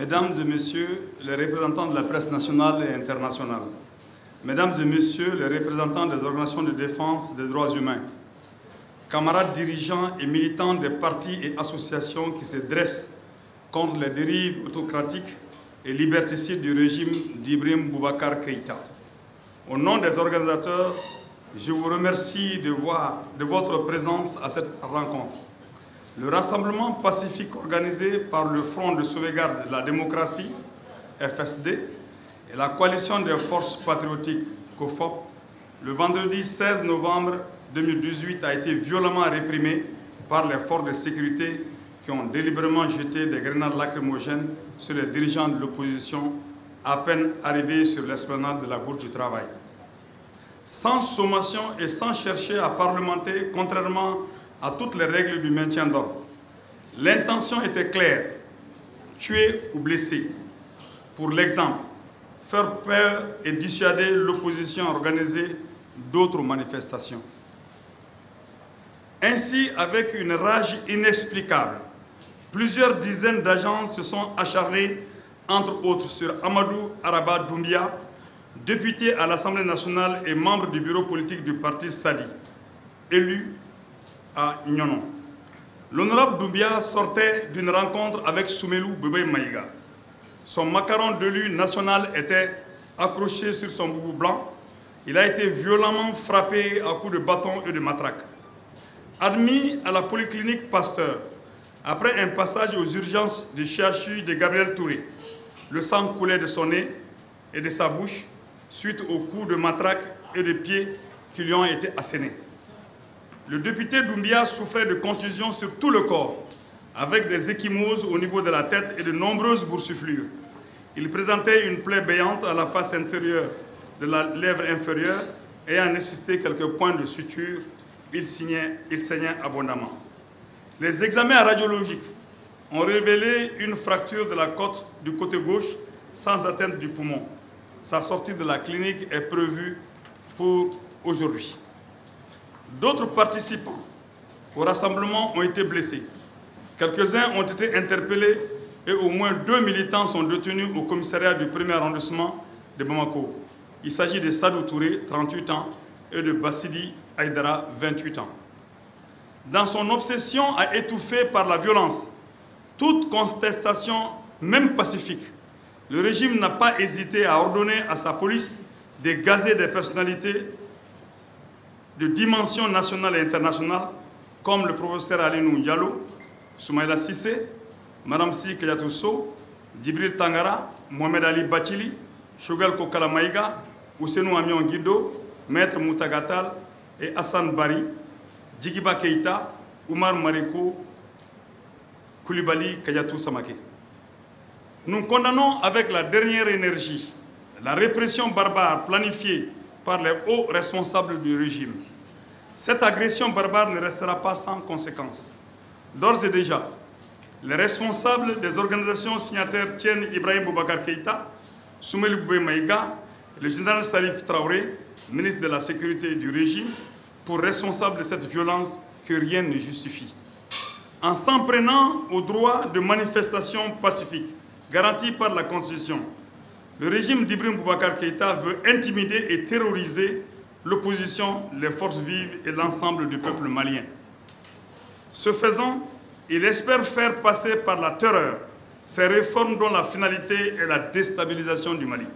Mesdames et Messieurs les représentants de la presse nationale et internationale, Mesdames et Messieurs les représentants des organisations de défense des droits humains, camarades dirigeants et militants des partis et associations qui se dressent contre les dérives autocratiques et liberticides du régime d'Ibrahim Boubacar Keïta. Au nom des organisateurs, je vous remercie de votre présence à cette rencontre. Le rassemblement pacifique organisé par le Front de sauvegarde de la démocratie, FSD, et la coalition des forces patriotiques, COFOP, le vendredi 16 novembre 2018 a été violemment réprimé par les forces de sécurité qui ont délibérément jeté des grenades lacrymogènes sur les dirigeants de l'opposition à peine arrivés sur l'esplanade de la Bourse du Travail. Sans sommation et sans chercher à parlementer, contrairement à toutes les règles du maintien d'ordre. L'intention était claire, tuer ou blesser. Pour l'exemple, faire peur et dissuader l'opposition à organiser d'autres manifestations. Ainsi, avec une rage inexplicable, plusieurs dizaines d'agents se sont acharnés, entre autres, sur Amadou Araba Doumbia, député à l'Assemblée nationale et membre du bureau politique du parti Sali, élu à Nyonon. L'honorable Doumbia sortait d'une rencontre avec Soumelou Bébé Maïga. Son macaron d'élu national était accroché sur son boubou blanc. Il a été violemment frappé à coups de bâton et de matraque. Admis à la polyclinique Pasteur, après un passage aux urgences du CHU de Gabriel Touré, le sang coulait de son nez et de sa bouche suite aux coups de matraque et de pied qui lui ont été assénés. Le député Doumbia souffrait de contusions sur tout le corps, avec des ecchymoses au niveau de la tête et de nombreuses boursouflures. Il présentait une plaie béante à la face intérieure de la lèvre inférieure et ayant nécessité quelques points de suture, il saignait abondamment. Les examens radiologiques ont révélé une fracture de la côte du côté gauche sans atteinte du poumon. Sa sortie de la clinique est prévue pour aujourd'hui. D'autres participants au rassemblement ont été blessés. Quelques-uns ont été interpellés et au moins 2 militants sont détenus au commissariat du 1er arrondissement de Bamako. Il s'agit de Sadou Touré, 38 ans, et de Bassidi Aïdara, 28 ans. Dans son obsession à étouffer par la violence toute contestation, même pacifique, le régime n'a pas hésité à ordonner à sa police de gazer des personnalités de dimension nationale et internationale, comme le professeur Alinou Diallo, Soumaïla Sissé, Madame Si Kayatousso, Djibril Tangara, Mohamed Ali Bachili, Choguel Kokala Maïga, Ousenou Amion Guido, Maître Moutagatal et Hassan Bari, Djigiba Keïta, Oumar Mareko, Koulibaly Kayatou Samake. Nous condamnons avec la dernière énergie la répression barbare planifiée par les hauts responsables du régime. Cette agression barbare ne restera pas sans conséquences. D'ores et déjà, les responsables des organisations signataires tiennent Ibrahim Boubacar Keïta, Soumelou Bébé Maïga et le général Salif Traoré, ministre de la Sécurité du régime, pour responsable de cette violence que rien ne justifie. En s'en prenant au droit de manifestation pacifique garanti par la Constitution, le régime d'Ibrahim Boubacar Keïta veut intimider et terroriser l'opposition, les forces vives et l'ensemble du peuple malien. Ce faisant, il espère faire passer par la terreur ces réformes dont la finalité est la déstabilisation du Mali.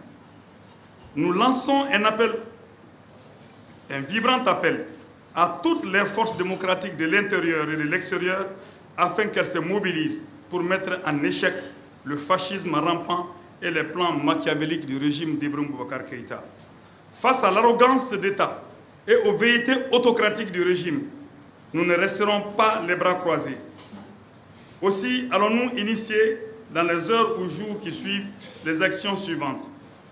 Nous lançons un vibrant appel à toutes les forces démocratiques de l'intérieur et de l'extérieur afin qu'elles se mobilisent pour mettre en échec le fascisme rampant et les plans machiavéliques du régime d'Ibrahim Boubacar Keïta. Face à l'arrogance d'État et aux velléités autocratiques du régime, nous ne resterons pas les bras croisés. Aussi, allons-nous initier dans les heures ou jours qui suivent les actions suivantes.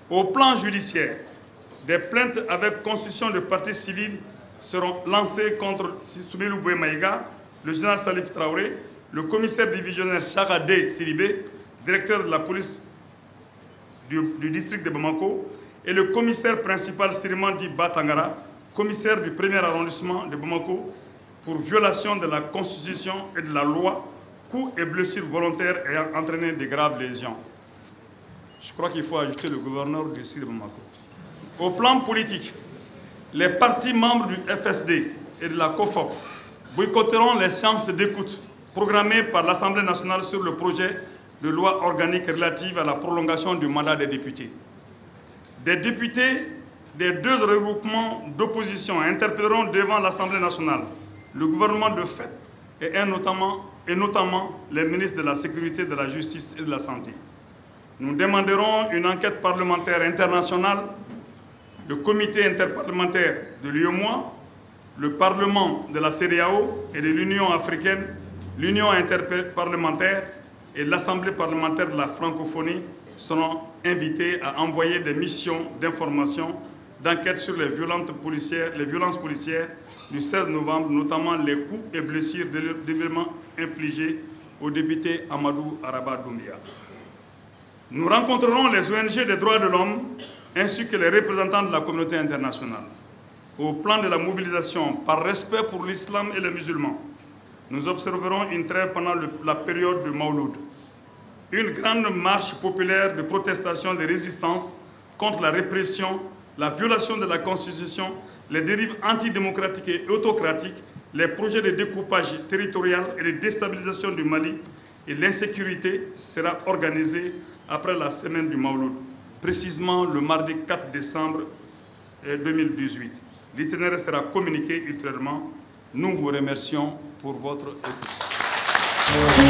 Au plan judiciaire, des plaintes avec constitution de partie civile seront lancées contre Soumelou Bébé Maïga, le général Salif Traoré, le commissaire divisionnaire Chagade Silibé, directeur de la police du district de Bamako, et le commissaire principal Sirimandi Batangara, commissaire du 1er arrondissement de Bamako, pour violation de la Constitution et de la loi, coups et blessures volontaires ayant entraîné de graves lésions. Je crois qu'il faut ajouter le gouverneur du Sud de Bamako. Au plan politique, les partis membres du FSD et de la COFOP boycotteront les séances d'écoute programmées par l'Assemblée nationale sur le projet de loi organique relative à la prolongation du mandat des députés. Des députés des deux regroupements d'opposition interpelleront devant l'Assemblée nationale le gouvernement de fait et notamment les ministres de la Sécurité, de la Justice et de la Santé. Nous demanderons une enquête parlementaire internationale, le comité interparlementaire de l'UEMOA, le Parlement de la CEDEAO et de l'Union africaine, l'Union interparlementaire et l'Assemblée parlementaire de la francophonie seront invités à envoyer des missions d'information, d'enquête sur les violences policières du 16 novembre, notamment les coups et blessures délibérément infligés au député Amadou Araba Doumbia. Nous rencontrerons les ONG des droits de l'homme ainsi que les représentants de la communauté internationale. Au plan de la mobilisation, par respect pour l'islam et les musulmans, nous observerons une trêve pendant la période de Mawlud. Une grande marche populaire de protestation de résistance contre la répression, la violation de la Constitution, les dérives antidémocratiques et autocratiques, les projets de découpage territorial et de déstabilisation du Mali et l'insécurité sera organisée après la semaine du Mawlud, précisément le mardi 4 décembre 2018. L'itinéraire sera communiqué ultérieurement. Nous vous remercions pour votre écoute.